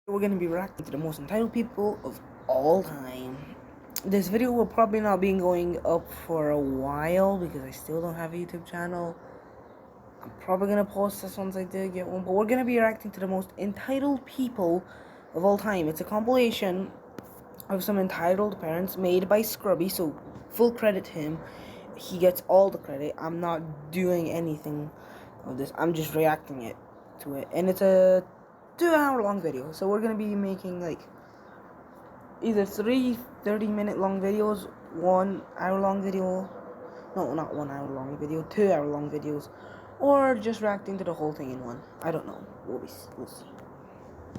We're going to be reacting to the most entitled people of all time. This video will probably not be going up for a while because I still don't have a YouTube channel. I'm probably going to post this once I do get one, but we're going to be reacting to the most entitled people of all time. It's a compilation of some entitled parents made by Scrubby, so full credit to him. He gets all the credit. I'm not doing anything of this. I'm just reacting to it. And it's a 2-hour long video, so we're gonna be making like either 3 30-minute long videos, 1 hour long video, no, not 1 hour long video, 2 hour long videos, or just reacting to the whole thing in one. I don't know. We'll see.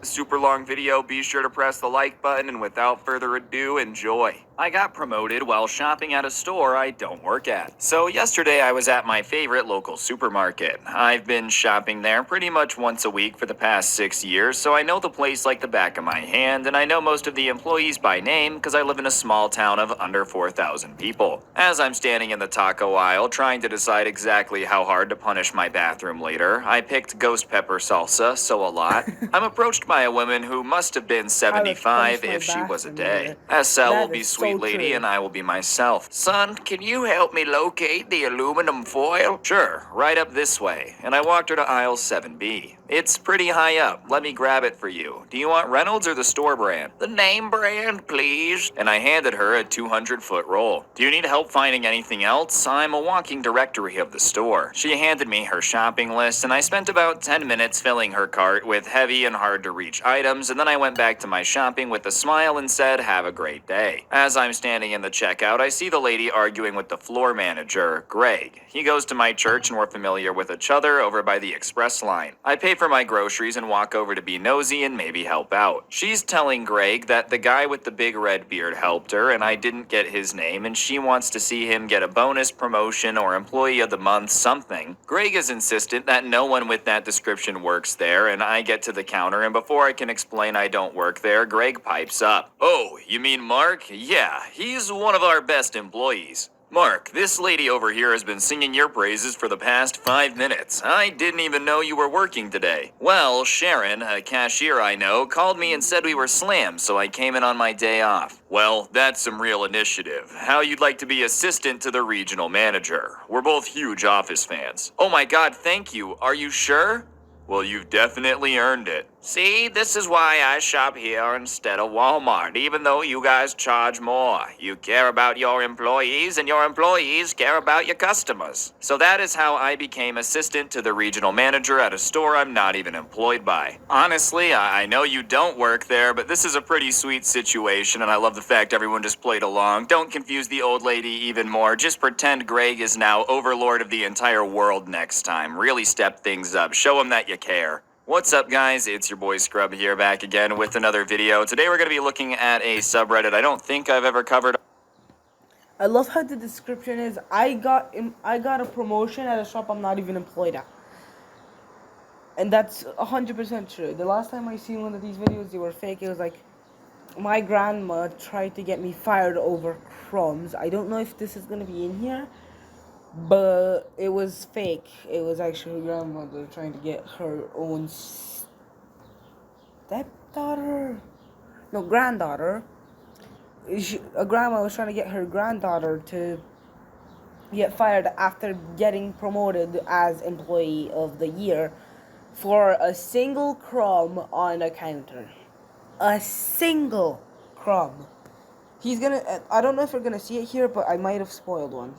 Super long video, be sure to press the like button, and without further ado, enjoy. I got promoted while shopping at a store I don't work at. So yesterday I was at my favorite local supermarket. I've been shopping there pretty much once a week for the past 6 years, so I know the place like the back of my hand, and I know most of the employees by name because I live in a small town of under 4,000 people. As I'm standing in the taco aisle trying to decide exactly how hard to punish my bathroom later, I picked ghost pepper salsa, so a lot. I'm approached by a woman who must have been 75 if she was a day. SL will be sweet lady and I will be myself. Son, can you help me locate the aluminum foil? Sure, right up this way. And I walked her to aisle 7B. It's pretty high up. Let me grab it for you. Do you want Reynolds or the store brand? The name brand, please. And I handed her a 200-foot roll. Do you need help finding anything else? I'm a walking directory of the store. She handed me her shopping list, and I spent about 10 minutes filling her cart with heavy and hard-to-reach items, and then I went back to my shopping with a smile and said, "Have a great day." As I'm standing in the checkout, I see the lady arguing with the floor manager, Greg. He goes to my church, and we're familiar with each other over by the express line. I pay for my groceries and walk over to be nosy and maybe help out. She's telling Greg that the guy with the big red beard helped her and I didn't get his name, and she wants to see him get a bonus, promotion, or employee of the month something. Greg is insistent that no one with that description works there, and I get to the counter, and before I can explain I don't work there, Greg pipes up. "Oh, you mean Mark? Yeah, he's one of our best employees." "Mark, this lady over here has been singing your praises for the past 5 minutes. I didn't even know you were working today." "Well, Sharon, a cashier I know, called me and said we were slammed, so I came in on my day off." "Well, that's some real initiative. How you'd like to be assistant to the regional manager. We're both huge Office fans." "Oh my God, thank you. Are you sure?" "Well, you've definitely earned it." "See, this is why I shop here instead of Walmart, even though you guys charge more. You care about your employees, and your employees care about your customers." So that is how I became assistant to the regional manager at a store I'm not even employed by. Honestly, I know you don't work there, but this is a pretty sweet situation, and I love the fact everyone just played along. Don't confuse the old lady even more. Just pretend Greg is now overlord of the entire world next time. Really step things up. Show him that you care. What's up, guys? It's your boy Scrub here, back again with another video. Today we're going to be looking at a subreddit I don't think I've ever covered. I love how the description is, I got a promotion at a shop I'm not even employed at. And that's 100% true. The last time I seen one of these videos, they were fake. It was like, my grandma tried to get me fired over crumbs. I don't know if this is going to be in here, but it was fake. It was actually her grandmother trying to get her own granddaughter. A grandma was trying to get her granddaughter to get fired after getting promoted as employee of the year for a single crumb on a counter. A single crumb. I don't know if we're gonna see it here, but I might have spoiled one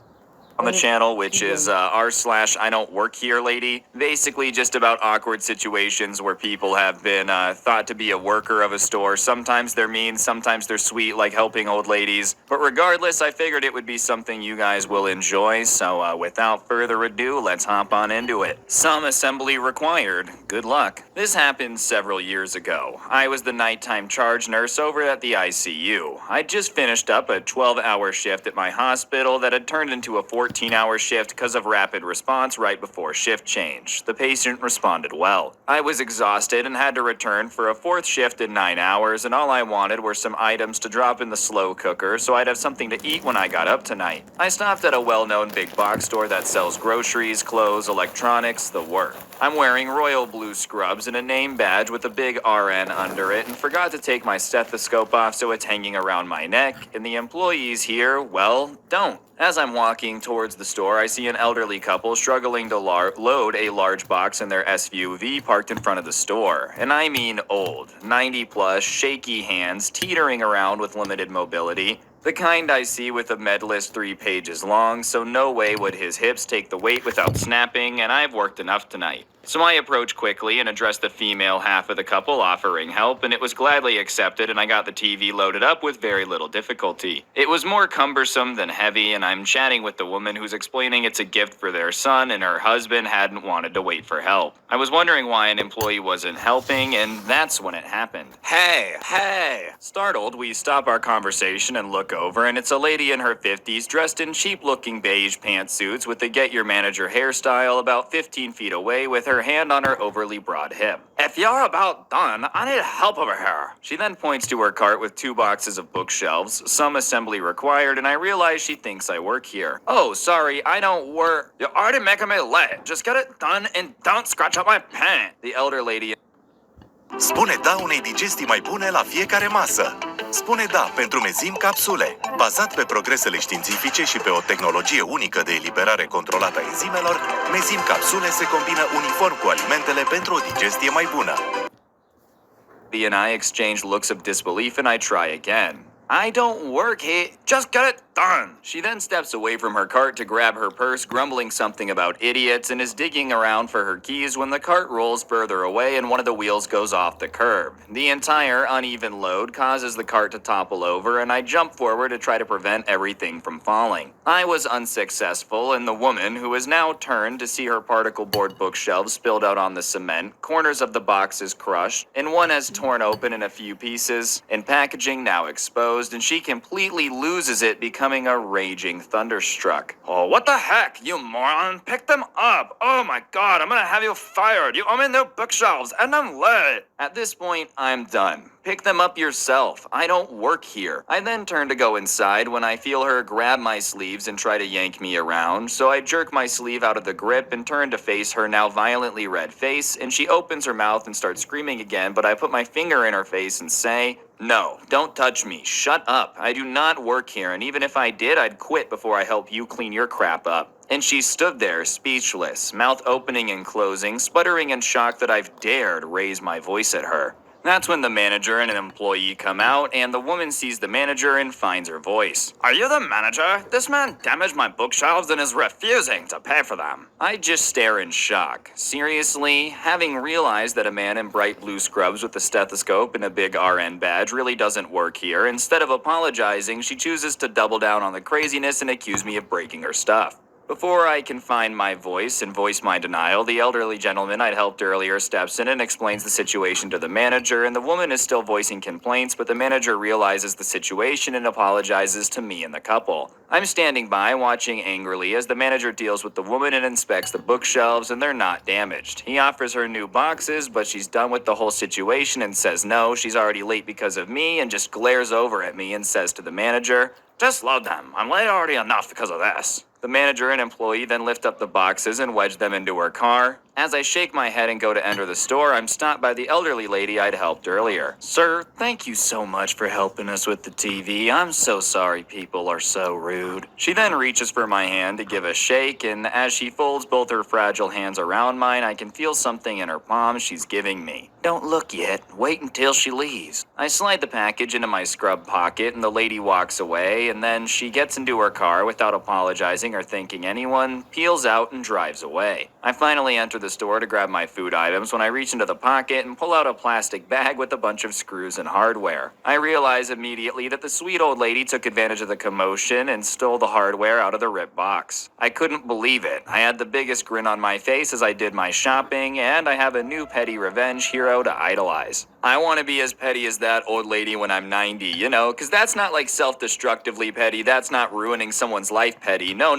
On the channel, which is r/I don't work here lady. Basically just about awkward situations where people have been thought to be a worker of a store. Sometimes they're mean, sometimes they're sweet, like helping old ladies. But regardless, I figured it would be something you guys will enjoy. So without further ado, let's hop on into it. Some assembly required. Good luck. This happened several years ago. I was the nighttime charge nurse over at the ICU. I'd just finished up a 12-hour shift at my hospital that had turned into a 14-hour shift because of rapid response right before shift change. The patient responded well. I was exhausted and had to return for a fourth shift in 9 hours, and all I wanted were some items to drop in the slow cooker so I'd have something to eat when I got up tonight. I stopped at a well-known big box store that sells groceries, clothes, electronics, the work. I'm wearing royal blue scrubs and a name badge with a big RN under it, and forgot to take my stethoscope off so it's hanging around my neck, and the employees here, well, don't. As I'm walking towards the store, I see an elderly couple struggling to load a large box in their SUV parked in front of the store. And I mean old, 90 plus, shaky hands, teetering around with limited mobility. The kind I see with a med list 3 pages long, so no way would his hips take the weight without snapping, and I've worked enough tonight. So I approached quickly and addressed the female half of the couple offering help, and it was gladly accepted, and I got the TV loaded up with very little difficulty. It was more cumbersome than heavy, and I'm chatting with the woman who's explaining it's a gift for their son and her husband hadn't wanted to wait for help. I was wondering why an employee wasn't helping, and that's when it happened. Hey! Startled, we stop our conversation and look over, and it's a lady in her 50s dressed in cheap-looking beige pantsuits with the Get Your Manager hairstyle about 15 feet away with her hand on her overly broad hip. If you're about done, I need help over here. She then points to her cart with 2 boxes of bookshelves, some assembly required, and I realize she thinks I work here. Oh, sorry, I don't work. You're already making me late. Just get it done and don't scratch up my pant. The elder lady. Spune da unei digestii mai bune la fiecare masă. Spune da pentru Mezim Capsule. Bazat pe progresele științifice și pe o tehnologie unică de eliberare controlată a enzimelor, Mezim Capsule se combină uniform cu alimentele pentru o digestie mai bună. And I exchange looks of disbelief and I try again. I don't work here. Just get it done. She then steps away from her cart to grab her purse, grumbling something about idiots, and is digging around for her keys when the cart rolls further away and one of the wheels goes off the curb. The entire uneven load causes the cart to topple over, and I jump forward to try to prevent everything from falling. I was unsuccessful, and the woman, who has now turned to see her particle board bookshelves spilled out on the cement, corners of the boxes crushed, and one has torn open in a few pieces, and packaging now exposed, and she completely loses it, becoming a raging thunderstruck. Oh, what the heck, you moron? Pick them up! Oh my god, I'm gonna have you fired! You owe me new bookshelves, and I'm late! At this point, I'm done. Pick them up yourself. I don't work here. I then turn to go inside when I feel her grab my sleeves and try to yank me around, so I jerk my sleeve out of the grip and turn to face her now violently red face, and she opens her mouth and starts screaming again, but I put my finger in her face and say, "No, don't touch me. Shut up. I do not work here, and even if I did, I'd quit before I help you clean your crap up." And she stood there, speechless, mouth opening and closing, sputtering in shock that I've dared raise my voice at her. That's when the manager and an employee come out, and the woman sees the manager and finds her voice. Are you the manager? This man damaged my bookshelves and is refusing to pay for them. I just stare in shock. Seriously? Having realized that a man in bright blue scrubs with a stethoscope and a big RN badge really doesn't work here, instead of apologizing, she chooses to double down on the craziness and accuse me of breaking her stuff. Before I can find my voice and voice my denial, the elderly gentleman I'd helped earlier steps in and explains the situation to the manager, and the woman is still voicing complaints, but the manager realizes the situation and apologizes to me and the couple. I'm standing by, watching angrily as the manager deals with the woman and inspects the bookshelves, and they're not damaged. He offers her new boxes, but she's done with the whole situation and says no, she's already late because of me, and just glares over at me and says to the manager, "Just load them. I'm late already enough because of this." The manager and employee then lift up the boxes and wedge them into her car. As I shake my head and go to enter the store, I'm stopped by the elderly lady I'd helped earlier. "Sir, thank you so much for helping us with the TV. I'm so sorry people are so rude." She then reaches for my hand to give a shake, and as she folds both her fragile hands around mine, I can feel something in her palm she's giving me. "Don't look yet. Wait until she leaves." I slide the package into my scrub pocket, and the lady walks away, and then she gets into her car without apologizing or thanking anyone, peels out, and drives away. I finally enter the store to grab my food items when I reach into the pocket and pull out a plastic bag with a bunch of screws and hardware. I realize immediately that the sweet old lady took advantage of the commotion and stole the hardware out of the ripped box. I couldn't believe it. I had the biggest grin on my face as I did my shopping, and I have a new petty revenge hero to idolize. I want to be as petty as that old lady when I'm 90, you know, because that's not like self-destructively petty, that's not ruining someone's life petty, no.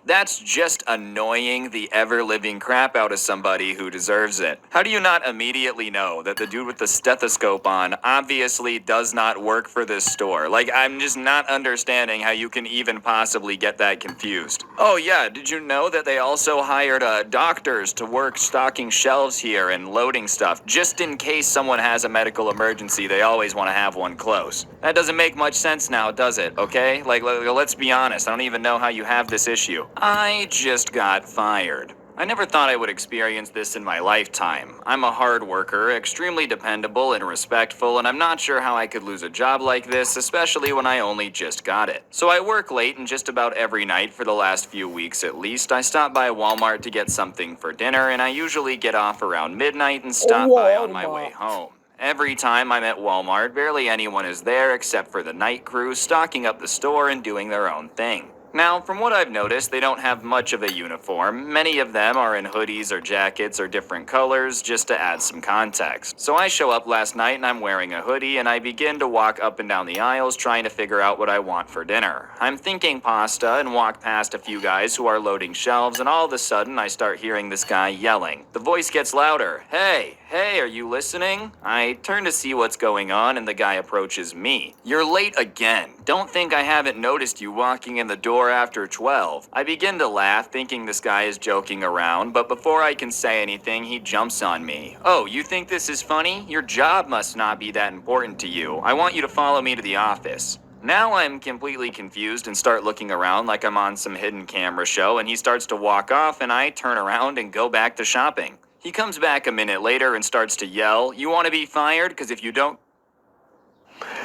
That's just annoying the ever-living crap out of somebody who deserves it. How do you not immediately know that the dude with the stethoscope on obviously does not work for this store? Like, I'm just not understanding how you can even possibly get that confused. Oh yeah, did you know that they also hired doctors to work stocking shelves here and loading stuff, just in case someone has a medical emergency? They always want to have one close. That doesn't make much sense now, does it? Okay? Like, let's be honest, I don't even know how you have this issue. I just got fired. I never thought I would experience this in my lifetime. I'm a hard worker, extremely dependable and respectful, and I'm not sure how I could lose a job like this, especially when I only just got it. So I work late, and just about every night for the last few weeks at least, I stop by Walmart to get something for dinner, and I usually get off around midnight and stop by on my way home. Every time I'm at Walmart, barely anyone is there except for the night crew stocking up the store and doing their own thing. Now, from what I've noticed, they don't have much of a uniform. Many of them are in hoodies or jackets or different colors, just to add some context. So I show up last night and I'm wearing a hoodie, and I begin to walk up and down the aisles trying to figure out what I want for dinner. I'm thinking pasta and walk past a few guys who are loading shelves, and all of a sudden I start hearing this guy yelling. The voice gets louder. Hey, are you listening? I turn to see what's going on, and the guy approaches me. You're late again. Don't think I haven't noticed you walking in the door after 12. I begin to laugh, thinking this guy is joking around, but before I can say anything, he jumps on me. Oh, you think this is funny? Your job must not be that important to you. I want you to follow me to the office. Now I'm completely confused and start looking around like I'm on some hidden camera show, and he starts to walk off, and I turn around and go back to shopping. He comes back a minute later and starts to yell, "You want to be fired? Because if you don't..."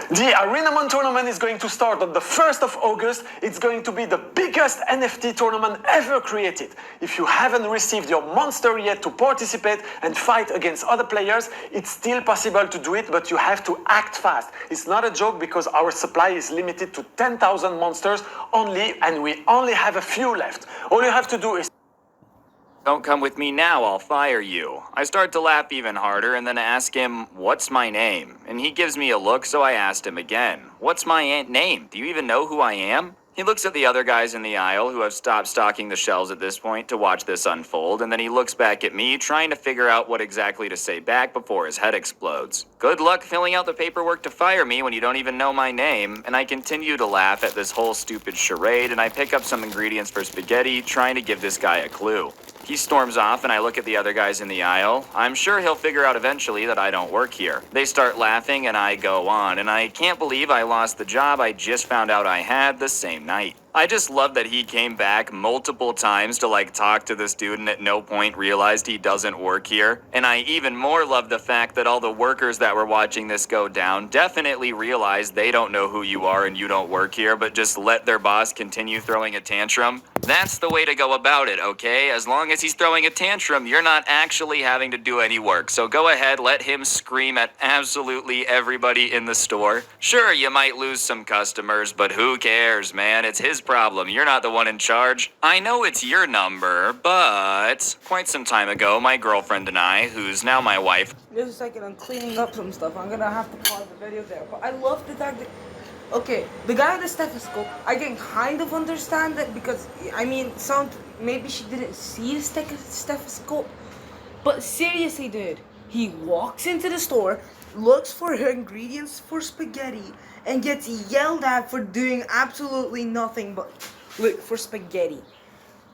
The Arenamon tournament is going to start on the 1st of August. It's going to be the biggest NFT tournament ever created. If you haven't received your monster yet to participate and fight against other players, it's still possible to do it, but you have to act fast. It's not a joke because our supply is limited to 10,000 monsters only, and we only have a few left. All you have to do is... Don't come with me now, I'll fire you. I start to laugh even harder and then ask him, what's my name? And he gives me a look, so I asked him again, what's my name? Do you even know who I am? He looks at the other guys in the aisle who have stopped stocking the shelves at this point to watch this unfold, and then he looks back at me, trying to figure out what exactly to say back before his head explodes. Good luck filling out the paperwork to fire me when you don't even know my name. And I continue to laugh at this whole stupid charade, and I pick up some ingredients for spaghetti, trying to give this guy a clue. He storms off, and I look at the other guys in the aisle. I'm sure he'll figure out eventually that I don't work here. They start laughing, and I go on, and I can't believe I lost the job I just found out I had the same night. I just love that he came back multiple times to talk to this dude and at no point realized he doesn't work here. And I even more love the fact that all the workers that were watching this go down definitely realize they don't know who you are and you don't work here, but just let their boss continue throwing a tantrum. That's the way to go about it, okay? As long as he's throwing a tantrum, you're not actually having to do any work. So go ahead, let him scream at absolutely everybody in the store. Sure, you might lose some customers, but who cares, man? It's his problem. You're not the one in charge. I know it's your number, but quite some time ago, my girlfriend and I, who's now my wife... Just a second, I'm cleaning up some stuff. I'm gonna have to pause the video there. But I love the fact that... Okay, the guy with the stethoscope, I can kind of understand that because, I mean, maybe she didn't see the stethoscope. But seriously, dude, he walks into the store, looks for her ingredients for spaghetti, and gets yelled at for doing absolutely nothing but look for spaghetti.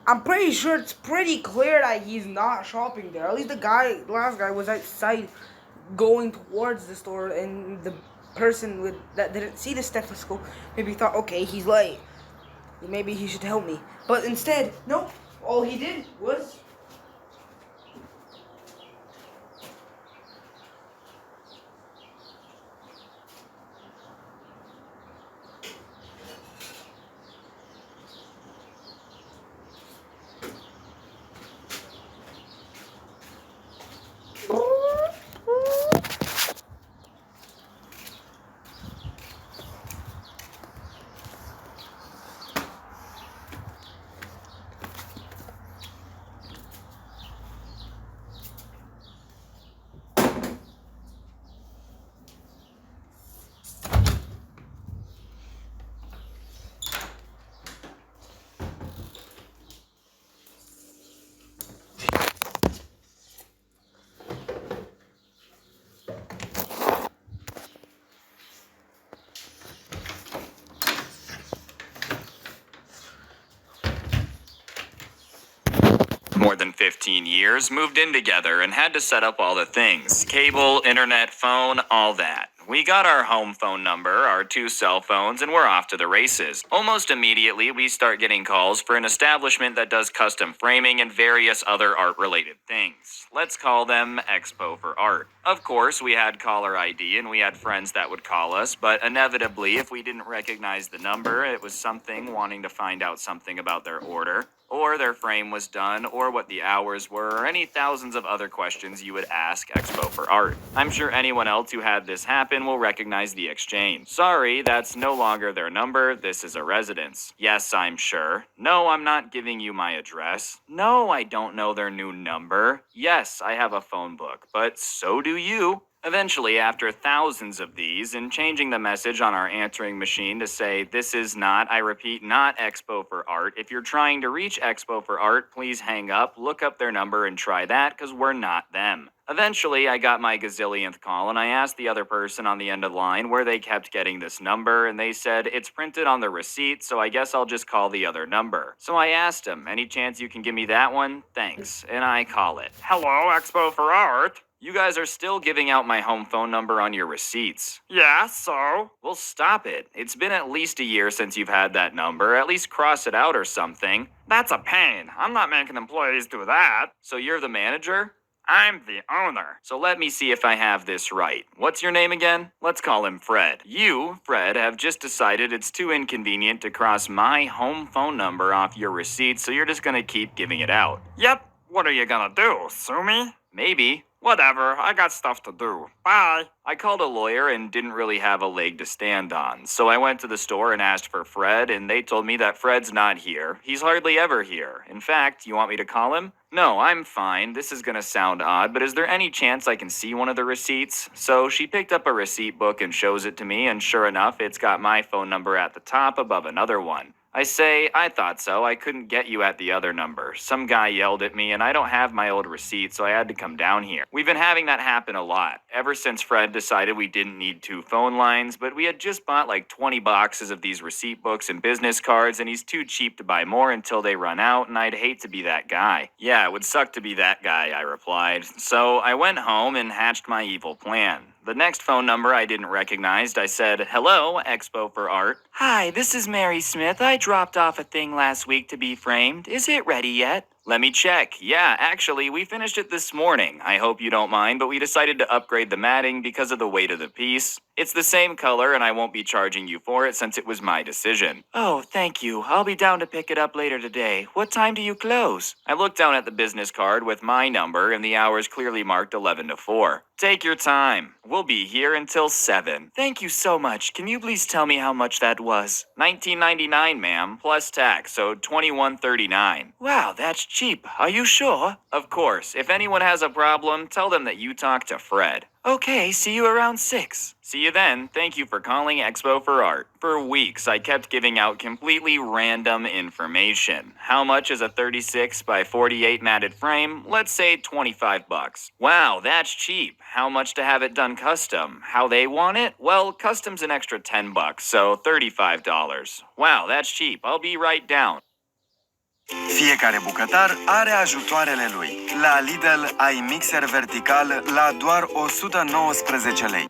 I'm pretty sure it's pretty clear that he's not shopping there. At least the last guy was outside going towards the store, and the person that didn't see the stethoscope maybe thought, okay, he's late. Maybe he should help me. But instead, no, all he did was... more than 15 years, moved in together, and had to set up all the things. Cable, internet, phone, all that. We got our home phone number, our 2 cell phones, and we're off to the races. Almost immediately, we start getting calls for an establishment that does custom framing and various other art-related things. Let's call them Expo for Art. Of course, we had caller ID and we had friends that would call us, but inevitably, if we didn't recognize the number, it was something wanting to find out something about their order, or their frame was done, or what the hours were, or any thousands of other questions you would ask Expo for Art. I'm sure anyone else who had this happen will recognize the exchange. Sorry, that's no longer their number, this is a residence. Yes, I'm sure. No, I'm not giving you my address. No, I don't know their new number. Yes, I have a phone book, but so do you. Eventually, after thousands of these, and changing the message on our answering machine to say, this is not, I repeat, not Expo for Art. If you're trying to reach Expo for Art, please hang up, look up their number, and try that, because we're not them. Eventually, I got my gazillionth call, and I asked the other person on the end of the line where they kept getting this number, and they said, it's printed on the receipt, so I guess I'll just call the other number. So I asked him, any chance you can give me that one? Thanks. And I call it. Hello, Expo for Art. You guys are still giving out my home phone number on your receipts. Yeah, so? Well, stop it. It's been at least a year since you've had that number. At least cross it out or something. That's a pain. I'm not making employees do that. So you're the manager? I'm the owner. So let me see if I have this right. What's your name again? Let's call him Fred. You, Fred, have just decided it's too inconvenient to cross my home phone number off your receipt, so you're just gonna keep giving it out. Yep. What are you gonna do? Sue me? Maybe. Whatever, I got stuff to do. Bye. I called a lawyer and didn't really have a leg to stand on, so I went to the store and asked for Fred, and they told me that Fred's not here. He's hardly ever here. In fact, you want me to call him? No, I'm fine. This is gonna sound odd, but is there any chance I can see one of the receipts? So she picked up a receipt book and shows it to me, and sure enough, it's got my phone number at the top above another one. I say, I thought so. I couldn't get you at the other number. Some guy yelled at me, and I don't have my old receipt, so I had to come down here. We've been having that happen a lot, ever since Fred decided we didn't need 2 phone lines, but we had just bought like 20 boxes of these receipt books and business cards, and he's too cheap to buy more until they run out, and I'd hate to be that guy. Yeah, it would suck to be that guy, I replied. So I went home and hatched my evil plan. The next phone number I didn't recognize, I said, hello, Expo for Art. Hi, this is Mary Smith. I dropped off a thing last week to be framed. Is it ready yet? Let me check. Yeah, actually, we finished it this morning. I hope you don't mind, but we decided to upgrade the matting because of the weight of the piece. It's the same color, and I won't be charging you for it since it was my decision. Oh, thank you. I'll be down to pick it up later today. What time do you close? I looked down at the business card with my number, and the hours clearly marked 11 to 4. Take your time. We'll be here until 7. Thank you so much. Can you please tell me how much that was? $19.99, ma'am, plus tax, so $21.39. Wow, that's cheap. Are you sure? Of course. If anyone has a problem, tell them that you talked to Fred. Okay, see you around 6. See you then. Thank you for calling Expo for Art. For weeks, I kept giving out completely random information. How much is a 36 by 48 matted frame? Let's say $25. Wow, that's cheap. How much to have it done custom? How they want it? Well, custom's an extra $10, so $35. Wow, that's cheap. I'll be right down. Fiecare bucătar are ajutoarele lui. La Lidl ai mixer vertical la doar 119 lei.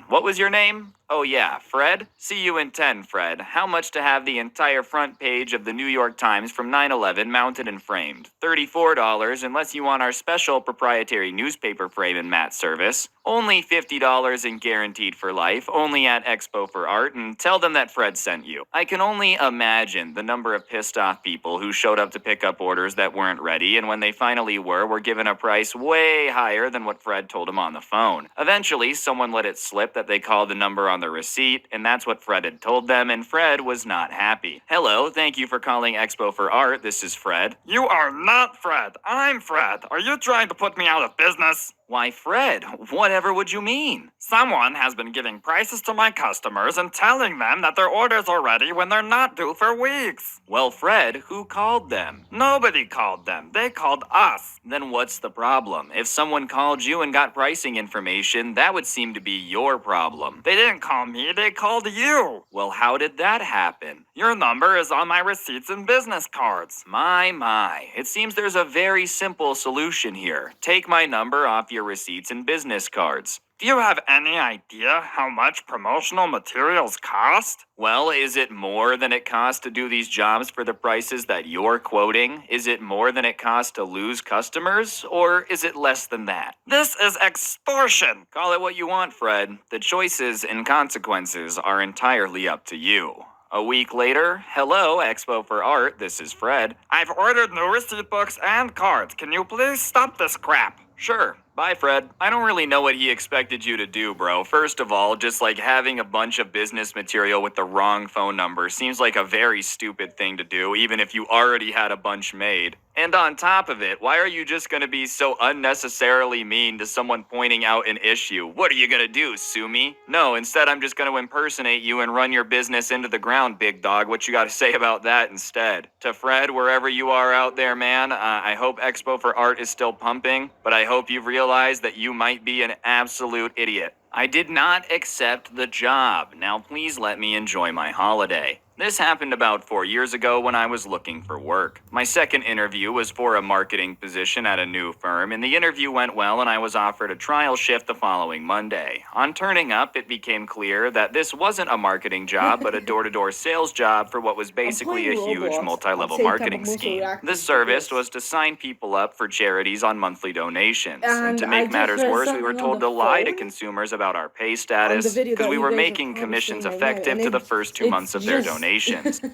What was your name? Oh yeah, Fred? See you in 10, Fred. How much to have the entire front page of the New York Times from 9/11 mounted and framed? $34 unless you want our special proprietary newspaper frame and mat service. Only $50 and guaranteed for life, only at Expo for Art, and tell them that Fred sent you. I can only imagine the number of pissed off people who showed up to pick up orders that weren't ready, and when they finally were given a price way higher than what Fred told them on the phone. Eventually, someone let it slip that they called the number on the receipt, and that's what Fred had told them, and Fred was not happy. Hello, thank you for calling Expo for Art. This is Fred. You are not Fred. I'm Fred. Are you trying to put me out of business? Why, Fred, whatever would you mean? Someone has been giving prices to my customers and telling them that their orders are ready when they're not due for weeks. Well, Fred, who called them? Nobody called them. They called us. Then what's the problem? If someone called you and got pricing information, that would seem to be your problem. They didn't call me, they called you. Well, how did that happen? Your number is on my receipts and business cards. My. It seems there's a very simple solution here. Take my number off your receipts and business cards. Do you have any idea how much promotional materials cost? Well, is it more than it costs to do these jobs for the prices that you're quoting? Is it more than it costs to lose customers? Or is it less than that? This is extortion. Call it what you want, Fred. The choices and consequences are entirely up to you. A week later, hello, Expo for Art, this is Fred. I've ordered new receipt books and cards. Can you please stop this crap? Sure. Bye, Fred. I don't really know what he expected you to do, bro. First of all, just like having a bunch of business material with the wrong phone number seems like a very stupid thing to do, even if you already had a bunch made. And on top of it, why are you just gonna be so unnecessarily mean to someone pointing out an issue? What are you gonna do, sue me? No, instead I'm just gonna impersonate you and run your business into the ground, big dog. What you gotta say about that instead? To Fred, wherever you are out there, man, I hope Expo for Art is still pumping, but I hope you've realized that you might be an absolute idiot. I did not accept the job. Now please let me enjoy my holiday. This happened about 4 years ago when I was looking for work. My second interview was for a marketing position at a new firm, and the interview went well and I was offered a trial shift the following Monday. On turning up, it became clear that this wasn't a marketing job, but a door-to-door sales job for what was basically a huge multi-level marketing scheme. This service was to sign people up for charities on monthly donations. And to make matters worse, we were told to lie to consumers about our pay status because we were making commissions effective to the first 2 months of their donations.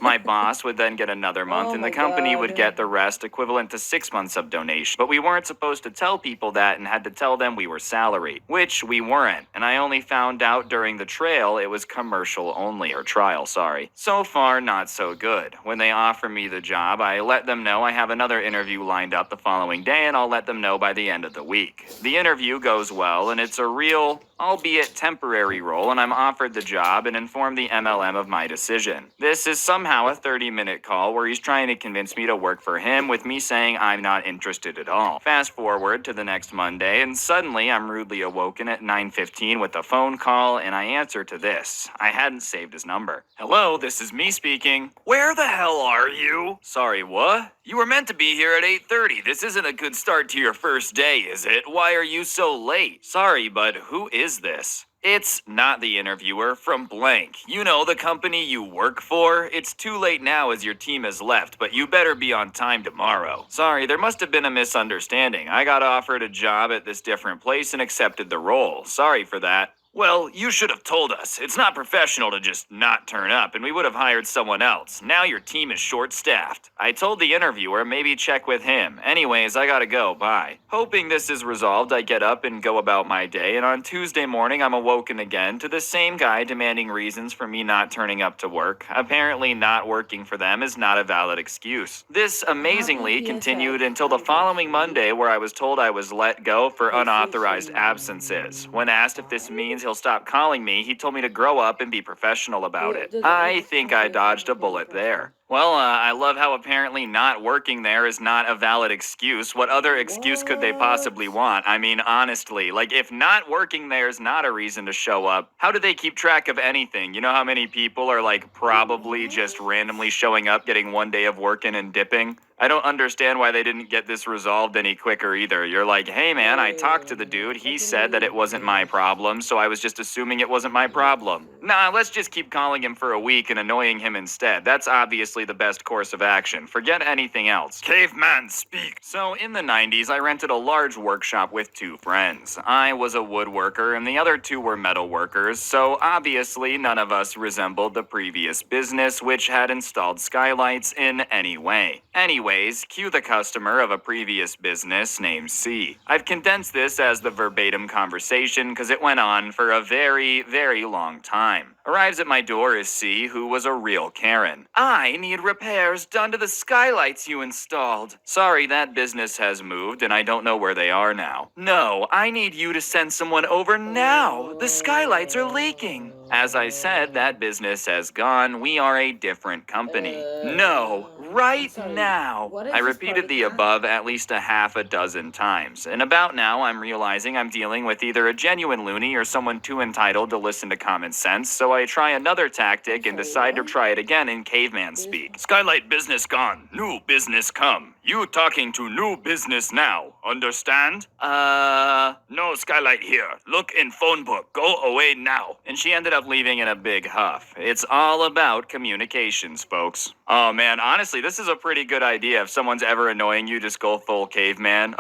My boss would then get another month and the company would get the rest, equivalent to 6 months of donation. But we weren't supposed to tell people that and had to tell them we were salaried, which we weren't. And I only found out during the trail it was commercial only, or trial, sorry. So far, not so good. When they offer me the job, I let them know I have another interview lined up the following day and I'll let them know by the end of the week. The interview goes well and it's a real, albeit temporary role, and I'm offered the job and inform the MLM of my decision. This is somehow a 30-minute call where he's trying to convince me to work for him with me saying I'm not interested at all. Fast forward to the next Monday and suddenly I'm rudely awoken at 9:15 with a phone call and I answer to this. I hadn't saved his number. Hello, this is me speaking. Where the hell are you? Sorry, what? You were meant to be here at 8:30. This isn't a good start to your first day, is it? Why are you so late? Sorry, but who is this? It's not the interviewer from blank. You know, the company you work for. It's too late now as your team has left, but you better be on time tomorrow. Sorry, there must have been a misunderstanding. I got offered a job at this different place and accepted the role. Sorry for that. Well, you should have told us. It's not professional to just not turn up, and we would have hired someone else. Now your team is short-staffed. I told the interviewer maybe check with him. Anyways, I gotta go. Bye. Hoping this is resolved, I get up and go about my day, and on Tuesday morning, I'm awoken again to the same guy demanding reasons for me not turning up to work. Apparently, not working for them is not a valid excuse. This amazingly continued until the following Monday, where I was told I was let go for unauthorized absences. When asked if this means he'll stop calling me, he told me to grow up and be professional about it. I think I dodged a bullet there. Well, I love how apparently not working there is not a valid excuse. What other excuse could they possibly want? I mean, honestly, like if not working there is not a reason to show up, how do they keep track of anything? You know how many people are like probably just randomly showing up, getting 1 day of working and dipping? I don't understand why they didn't get this resolved any quicker either. You're like, hey man, I talked to the dude. He said that it wasn't my problem, so I was just assuming it wasn't my problem. Nah, let's just keep calling him for a week and annoying him instead. That's obviously the best course of action. Forget anything else. Caveman, speak. So in the 90s, I rented a large workshop with 2 friends. I was a woodworker and the other 2 were metal workers, so obviously none of us resembled the previous business which had installed skylights in any way. Anyways, cue the customer of a previous business named C. I've condensed this as the verbatim conversation because it went on for a very, very long time. Arrives at my door is C, who was a real Karen. I need repairs done to the skylights you installed. Sorry, that business has moved and I don't know where they are now. No, I need you to send someone over now. The skylights are leaking. As I said, that business has gone. We are a different company. No, right now. I repeated the above at least a half a dozen times, and about now I'm realizing I'm dealing with either a genuine loony or someone too entitled to listen to common sense, so I try another tactic and decide to try it again in caveman speak. Skylight business gone, new business come. You talking to new business now, understand? No skylight here. Look in phone book. Go away now. And she ended up leaving in a big huff. It's all about communications, folks. Oh man, honestly, this is a pretty good idea. If someone's ever annoying you, just go full caveman.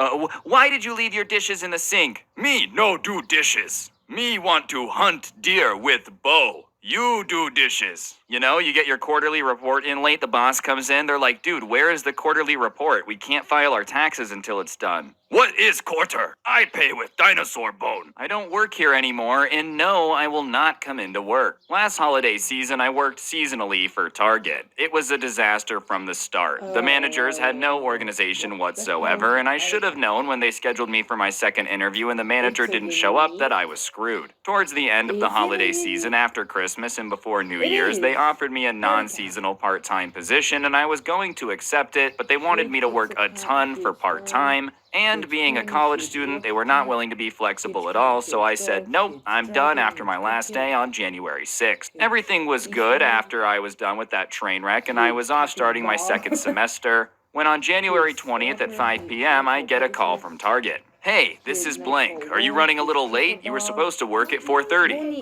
Why did you leave your dishes in the sink? Me no do dishes. Me want to hunt deer with bow. You do dishes. You know, you get your quarterly report in late, the boss comes in, they're like, dude, where is the quarterly report? We can't file our taxes until it's done. What is quarter? I pay with dinosaur bone. I don't work here anymore, and no, I will not come into work. Last holiday season, I worked seasonally for Target. It was a disaster from the start. The managers had no organization whatsoever, and I should have known when they scheduled me for my second interview and the manager didn't show up that I was screwed. Towards the end of the holiday season, after Christmas and before New Year's, they offered me a non-seasonal part-time position, and I was going to accept it, but they wanted me to work a ton for part-time. And being a college student, they were not willing to be flexible at all, so I said, nope, I'm done after my last day on January 6th. Everything was good after I was done with that train wreck, and I was off starting my second semester, when on January 20th at 5 p.m., I get a call from Target. Hey, this is blank. Are you running a little late? You were supposed to work at 4:30.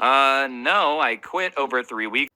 No, I quit over 3 weeks.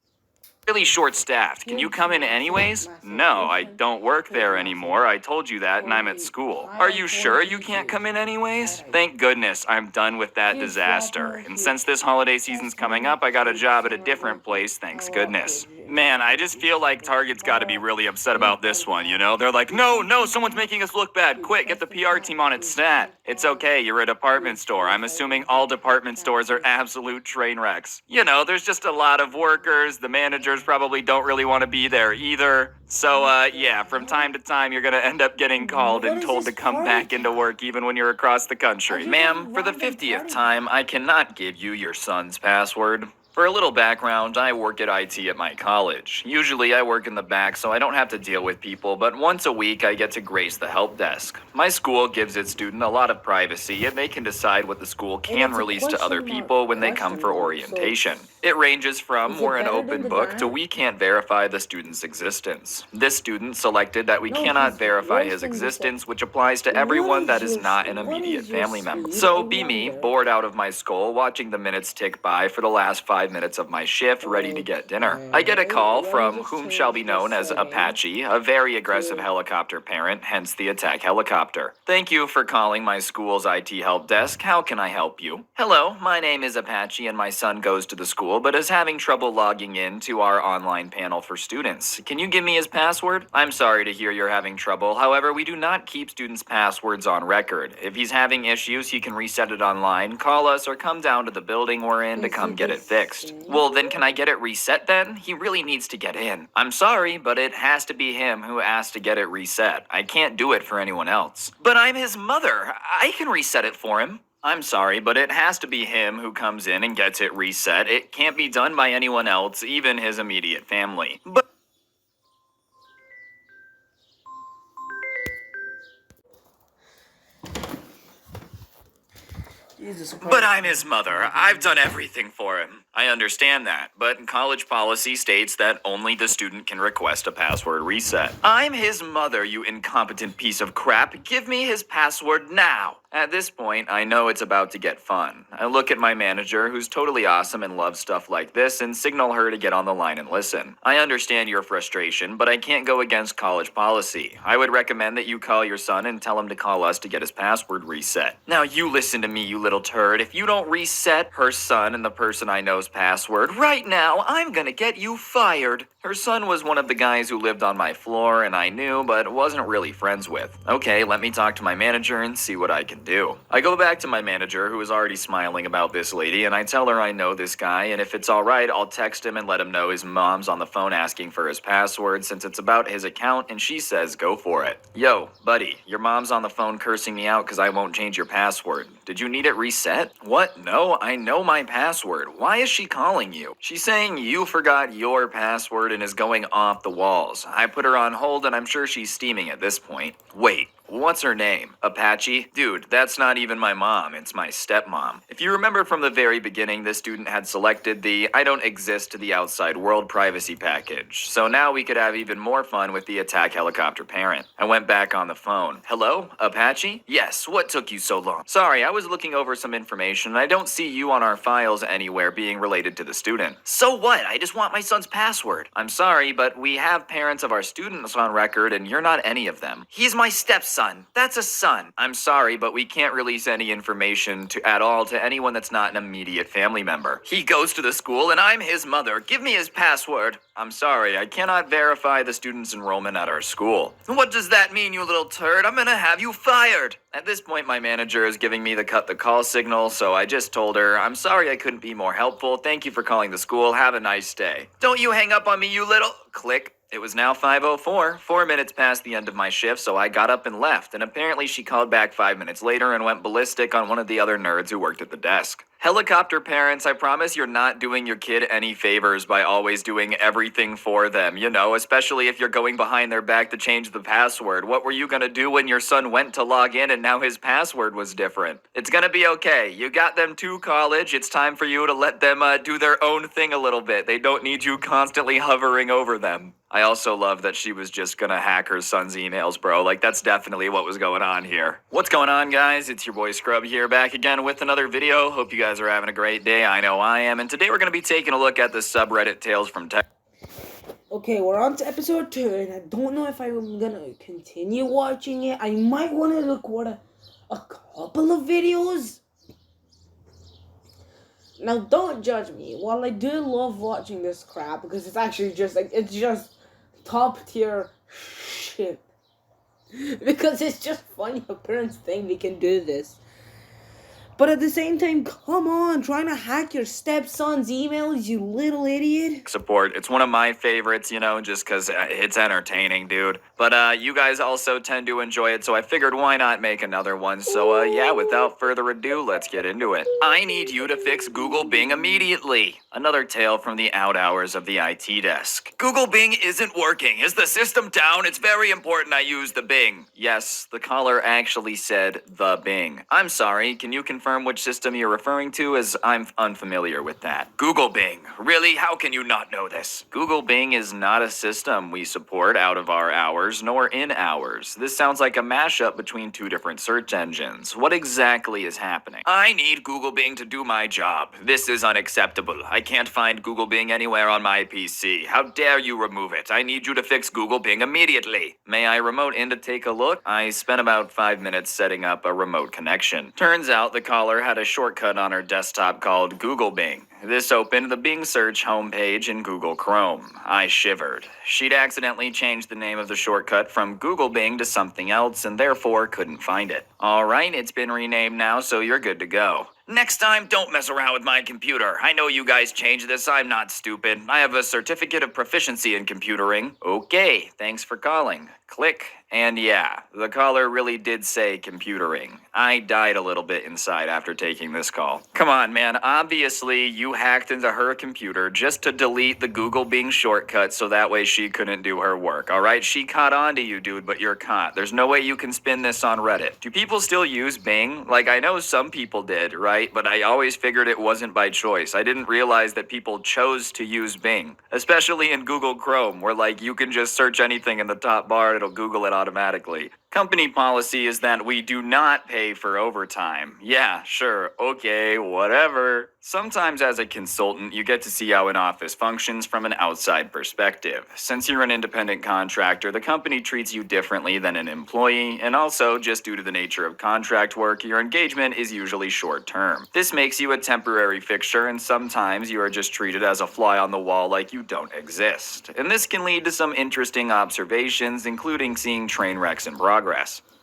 Really short-staffed. Can you come in anyways? No, I don't work there anymore. I told you that, and I'm at school. Are you sure you can't come in anyways? Thank goodness I'm done with that disaster. And since this holiday season's coming up, I got a job at a different place, thanks goodness. Man, I just feel like Target's got to be really upset about this one, you know? They're like, no, someone's making us look bad. Quick, get the PR team on its stat. It's okay, you're a department store. I'm assuming all department stores are absolute train wrecks. You know, there's just a lot of workers. The managers probably don't really want to be there either. So, yeah, from time to time, you're gonna end up getting called and told to come back into work even when you're across the country. Ma'am, for the 50th time, I cannot give you your son's password. For a little background, I work at IT at my college. Usually I work in the back so I don't have to deal with people, but once a week I get to grace the help desk. My school gives its student a lot of privacy and they can decide what the school can release to other people when they come for orientation. It ranges from we're an open book to we can't verify the student's existence. This student selected that we cannot verify his existence, which applies to everyone that is not an immediate family member. So be me, bored out of my skull, watching the minutes tick by for the last 5 minutes of my shift, ready to get dinner. I get a call from whom shall be known as Apache, a very aggressive helicopter parent, hence the attack helicopter. Thank you for calling my school's IT help desk. How can I help you? Hello, my name is Apache and my son goes to the school but is having trouble logging in to our online panel for students. Can you give me his password? I'm sorry to hear you're having trouble. However, we do not keep students' passwords on record. If he's having issues, he can reset it online, call us, or come down to the building we're in to come get it fixed. Well, then can I get it reset then? He really needs to get in. I'm sorry, but it has to be him who asked to get it reset. I can't do it for anyone else. But I'm his mother. I can reset it for him. I'm sorry, but it has to be him who comes in and gets it reset. It can't be done by anyone else, even his immediate family. But I'm his mother. I've done everything for him. I understand that, but college policy states that only the student can request a password reset. I'm his mother, you incompetent piece of crap. Give me his password now. At this point, I know it's about to get fun. I look at my manager, who's totally awesome and loves stuff like this, and signal her to get on the line and listen. I understand your frustration, but I can't go against college policy. I would recommend that you call your son and tell him to call us to get his password reset. Now you listen to me, you little turd. If you don't reset her son and the person I know's password right now, I'm gonna get you fired. Her son was one of the guys who lived on my floor and I knew, but wasn't really friends with. Okay, let me talk to my manager and see what I can can do. I go back to my manager, who is already smiling about this lady, and I tell her I know this guy, and if it's alright, I'll text him and let him know his mom's on the phone asking for his password since it's about his account, and she says go for it. Yo, buddy, your mom's on the phone cursing me out because I won't change your password. Did you need it reset? What? No, I know my password. Why is she calling you? She's saying you forgot your password and is going off the walls. I put her on hold and I'm sure she's steaming at this point. Wait. What's her name? Apache? Dude, that's not even my mom, it's my stepmom. If you remember from the very beginning, this student had selected the I don't exist to the outside world privacy package. So now we could have even more fun with the attack helicopter parent. I went back on the phone. Hello? Apache? Yes, what took you so long? Sorry, I was looking over some information and I don't see you on our files anywhere being related to the student. So what? I just want my son's password. I'm sorry, but we have parents of our students on record and you're not any of them. He's my stepson. That's a son. I'm sorry, but we can't release any information at all to anyone that's not an immediate family member. He goes to the school and I'm his mother. Give me his password. I'm sorry, I cannot verify the student's enrollment at our school. What does that mean, you little turd? I'm gonna have you fired. At this point, my manager is giving me the cut the call signal, so I just told her, I'm sorry I couldn't be more helpful. Thank you for calling the school. Have a nice day. Don't you hang up on me, you little... Click. It was now 5:04, 4 minutes past the end of my shift, so I got up and left, and apparently she called back 5 minutes later and went ballistic on one of the other nerds who worked at the desk. Helicopter parents, I promise you're not doing your kid any favors by always doing everything for them, you know, especially if you're going behind their back to change the password. What were you gonna do when your son went to log in and now his password was different? It's gonna be okay. You got them to college. It's time for you to let them do their own thing a little bit. They don't need you constantly hovering over them. I also love that she was just gonna hack her son's emails, bro. Like, that's definitely what was going on here. What's going on, guys? It's your boy Scrub here, back again with another video. Hope you guys are having a great day. I know I am. And today we're gonna be taking a look at the subreddit Tales from Texas. Okay, we're on to episode 2, and I don't know if I'm gonna continue watching it. I might want to record a couple of videos. Now, don't judge me. While I do love watching this crap, because it's actually just, like, it's just top tier shit. Because it's just funny how parents think they can do this. But at the same time, come on, trying to hack your stepson's emails, you little idiot. Support. It's one of my favorites, you know, just because it's entertaining, dude. But you guys also tend to enjoy it, so I figured why not make another one. So yeah, without further ado, let's get into it. I need you to fix Google Bing immediately. Another tale from the out hours of the IT desk. Google Bing isn't working. Is the system down? It's very important I use the Bing. Yes, the caller actually said the Bing. I'm sorry, can you confirm which system you're referring to, as I'm unfamiliar with that. Google Bing. Really? How can you not know this? Google Bing is not a system we support out of our hours, nor in hours. This sounds like a mashup between two different search engines. What exactly is happening? I need Google Bing to do my job. This is unacceptable. I can't find Google Bing anywhere on my PC. How dare you remove it? I need you to fix Google Bing immediately. May I remote in to take a look? I spent about 5 minutes setting up a remote connection. Turns out the caller had a shortcut on her desktop called Google Bing. This opened the Bing search homepage in Google Chrome. I shivered. She'd accidentally changed the name of the shortcut from Google Bing to something else and therefore couldn't find it. Alright, it's been renamed now, so you're good to go. Next time, don't mess around with my computer. I know you guys changed this. I'm not stupid. I have a certificate of proficiency in computering. Okay, thanks for calling. Click. And yeah, the caller really did say computering. I died a little bit inside after taking this call. Come on, man. Obviously, you hacked into her computer just to delete the Google Bing shortcut so that way she couldn't do her work, alright? She caught on to you, dude, but you're caught. There's no way you can spin this on Reddit. Do people still use Bing? Like, I know some people did, right? But I always figured it wasn't by choice. I didn't realize that people chose to use Bing, especially in Google Chrome, where, like, you can just search anything in the top bar and it'll Google it automatically. Company policy is that we do not pay for overtime. Yeah, sure, okay, whatever. Sometimes as a consultant, you get to see how an office functions from an outside perspective. Since you're an independent contractor, the company treats you differently than an employee, and also, just due to the nature of contract work, your engagement is usually short-term. This makes you a temporary fixture, and sometimes you are just treated as a fly on the wall like you don't exist. And this can lead to some interesting observations, including seeing train wrecks in progress.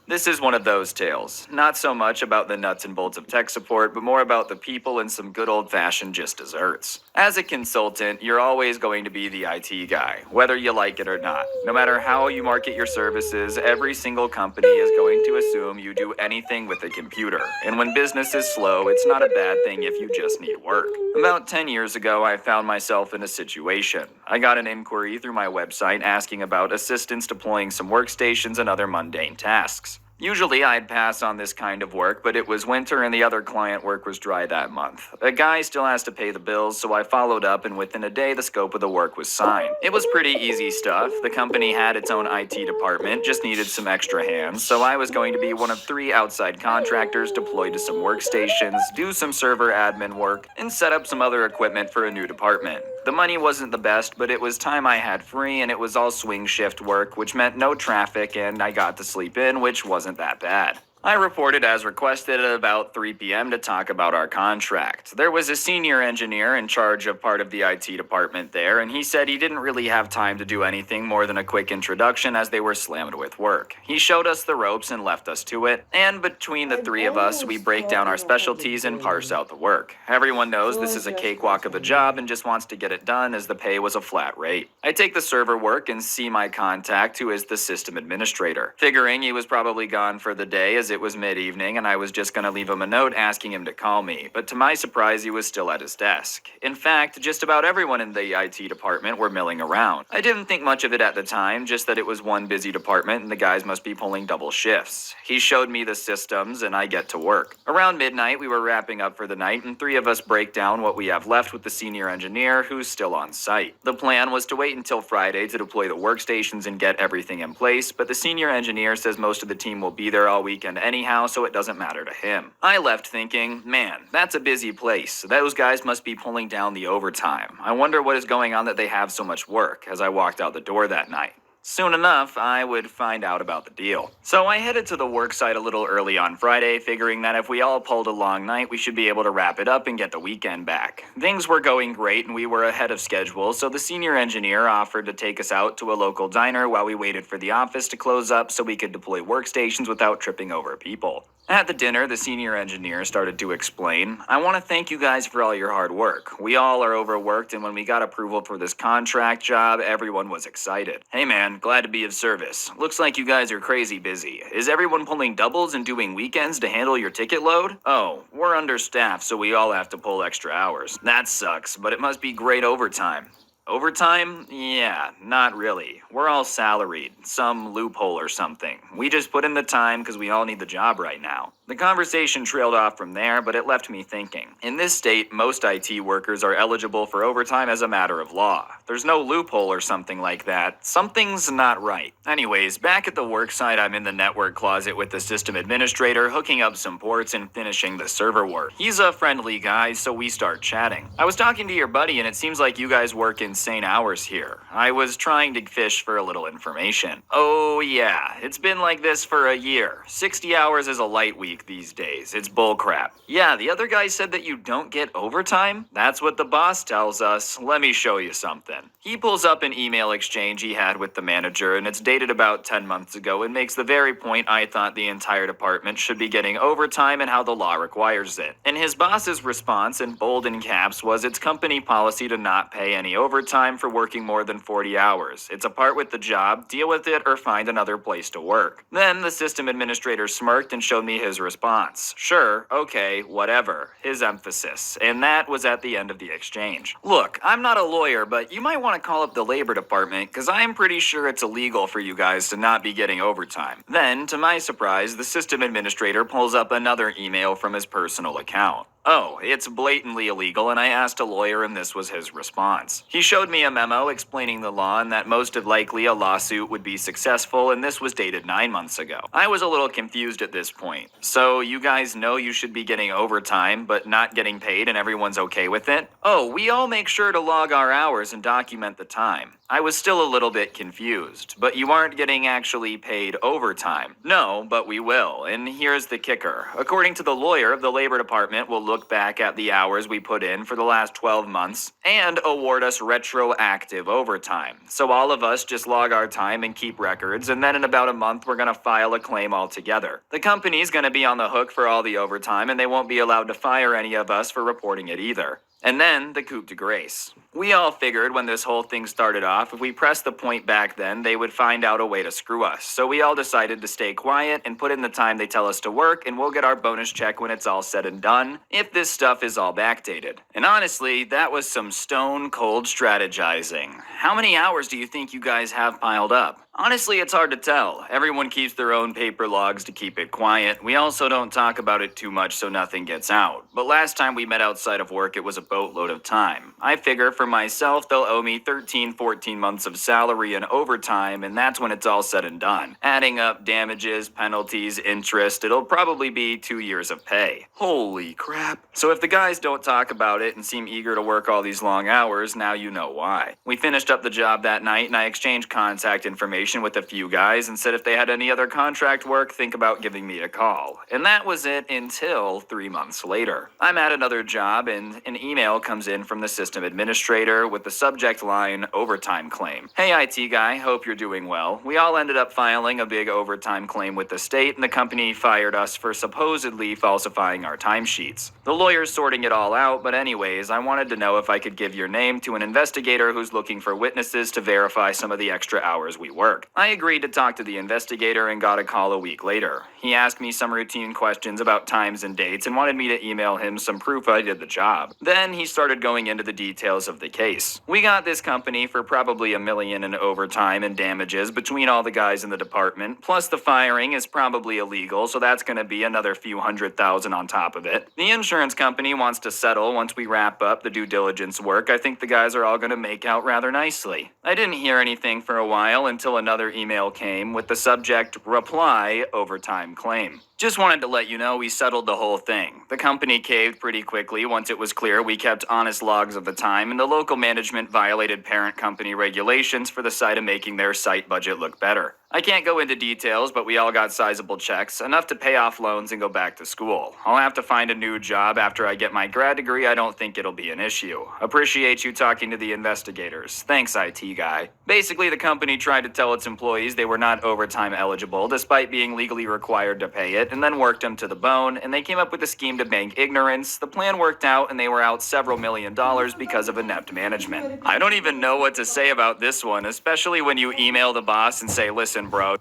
This is one of those tales. Not so much about the nuts and bolts of tech support, but more about the people and some good old-fashioned just desserts. As a consultant, you're always going to be the IT guy, whether you like it or not. No matter how you market your services, every single company is going to assume you do anything with a computer. And when business is slow, it's not a bad thing if you just need work. About 10 years ago, I found myself in a situation. I got an inquiry through my website asking about assistance deploying some workstations and other mundane tasks. Usually I'd pass on this kind of work, but it was winter and the other client work was dry that month. A guy still has to pay the bills, so I followed up and within a day the scope of the work was signed. It was pretty easy stuff. The company had its own IT department, just needed some extra hands, so I was going to be one of 3 outside contractors deployed to some workstations, do some server admin work, and set up some other equipment for a new department. The money wasn't the best, but it was time I had free and it was all swing shift work, which meant no traffic and I got to sleep in, which wasn't that bad. I reported as requested at about 3 p.m. to talk about our contract. There was a senior engineer in charge of part of the IT department there, and he said he didn't really have time to do anything more than a quick introduction as they were slammed with work. He showed us the ropes and left us to it, and between the 3 of us, we break down our specialties and parse out the work. Everyone knows this is a cakewalk of a job and just wants to get it done as the pay was a flat rate. I take the server work and see my contact, who is the system administrator, figuring he was probably gone for the day as it was mid-evening and I was just gonna leave him a note asking him to call me, but to my surprise he was still at his desk. In fact, just about everyone in the IT department were milling around. I didn't think much of it at the time, just that it was one busy department and the guys must be pulling double shifts. He showed me the systems and I get to work. Around midnight we were wrapping up for the night and 3 of us break down what we have left with the senior engineer who's still on site. The plan was to wait until Friday to deploy the workstations and get everything in place, but the senior engineer says most of the team will be there all weekend anyhow, so it doesn't matter to him. I left thinking, man, that's a busy place. Those guys must be pulling down the overtime. I wonder what is going on that they have so much work as I walked out the door that night. Soon enough, I would find out about the deal. So I headed to the work site a little early on Friday, figuring that if we all pulled a long night, we should be able to wrap it up and get the weekend back. Things were going great and we were ahead of schedule, so the senior engineer offered to take us out to a local diner while we waited for the office to close up so we could deploy workstations without tripping over people. At the dinner, the senior engineer started to explain, I want to thank you guys for all your hard work. We all are overworked, and when we got approval for this contract job, everyone was excited. Hey man, glad to be of service. Looks like you guys are crazy busy. Is everyone pulling doubles and doing weekends to handle your ticket load? Oh, we're understaffed, so we all have to pull extra hours. That sucks, but it must be great overtime. Overtime? Yeah, not really. We're all salaried, some loophole or something. We just put in the time because we all need the job right now. The conversation trailed off from there, but it left me thinking. In this state, most IT workers are eligible for overtime as a matter of law. There's no loophole or something like that. Something's not right. Anyways, back at the work site, I'm in the network closet with the system administrator, hooking up some ports and finishing the server work. He's a friendly guy, so we start chatting. I was talking to your buddy, and it seems like you guys work insane hours here. I was trying to fish for a little information. Oh yeah, it's been like this for a year. 60 hours is a light week these days. It's bullcrap. Yeah, the other guy said that you don't get overtime? That's what the boss tells us. Let me show you something. He pulls up an email exchange he had with the manager, and it's dated about 10 months ago and makes the very point I thought the entire department should be getting overtime and how the law requires it. And his boss's response, in bold in caps, was it's company policy to not pay any overtime for working more than 40 hours. It's a part with the job, deal with it, or find another place to work. Then the system administrator smirked and showed me his response. Sure, okay, whatever. His emphasis. And that was at the end of the exchange. Look, I'm not a lawyer, but you might want to call up the labor department, because I'm pretty sure it's illegal for you guys to not be getting overtime. Then, to my surprise, the system administrator pulls up another email from his personal account. Oh, it's blatantly illegal, and I asked a lawyer and this was his response. He showed me a memo explaining the law and that most likely a lawsuit would be successful, and this was dated 9 months ago. I was a little confused at this point. So you guys know you should be getting overtime, but not getting paid and everyone's okay with it? Oh, we all make sure to log our hours and document the time. I was still a little bit confused, but you aren't getting actually paid overtime. No, but we will, and here's the kicker. According to the lawyer, the labor department will look look back at the hours we put in for the last 12 months and award us retroactive overtime. So all of us just log our time and keep records, and then in about a month we're going to file a claim altogether. The company's going to be on the hook for all the overtime, and they won't be allowed to fire any of us for reporting it either. And then the coup de grace. We all figured when this whole thing started off, if we pressed the point back then, they would find out a way to screw us. So we all decided to stay quiet and put in the time they tell us to work, and we'll get our bonus check when it's all said and done, if this stuff is all backdated. And honestly, that was some stone cold strategizing. How many hours do you think you guys have piled up? Honestly, it's hard to tell. Everyone keeps their own paper logs to keep it quiet. We also don't talk about it too much so nothing gets out. But last time we met outside of work, it was a boatload of time. I figure for myself, they'll owe me 14 months of salary and overtime, and that's when it's all said and done. Adding up damages, penalties, interest, it'll probably be 2 years of pay. Holy crap. So if the guys don't talk about it and seem eager to work all these long hours, now you know why. We finished up the job that night, and I exchanged contact information with a few guys and said if they had any other contract work, think about giving me a call. And that was it until 3 months later. I'm at another job and an email comes in from the system administrator with the subject line overtime claim. Hey IT guy, hope you're doing well. We all ended up filing a big overtime claim with the state, and the company fired us for supposedly falsifying our timesheets. The lawyer's sorting it all out, but anyways, I wanted to know if I could give your name to an investigator who's looking for witnesses to verify some of the extra hours we worked. I agreed to talk to the investigator and got a call a week later. He asked me some routine questions about times and dates and wanted me to email him some proof I did the job. Then he started going into the details of the case. We got this company for probably $1 million in overtime and damages between all the guys in the department, plus the firing is probably illegal, so that's gonna be another few $100,000 on top of it. The insurance company wants to settle once we wrap up the due diligence work. I think the guys are all gonna make out rather nicely. I didn't hear anything for a while until another email came with the subject reply overtime claim. Just wanted to let you know we settled the whole thing. The company caved pretty quickly once it was clear we kept honest logs of the time, and the local management violated parent company regulations for the site of making their site budget look better. I can't go into details, but we all got sizable checks, enough to pay off loans and go back to school. I'll have to find a new job after I get my grad degree. I don't think it'll be an issue. Appreciate you talking to the investigators. Thanks, IT guy. Basically, the company tried to tell its employees they were not overtime eligible, despite being legally required to pay it, and then worked them to the bone, and they came up with a scheme to bank ignorance. The plan worked out, and they were out several $1 million because of inept management. I don't even know what to say about this one, especially when you email the boss and say, listen, bro,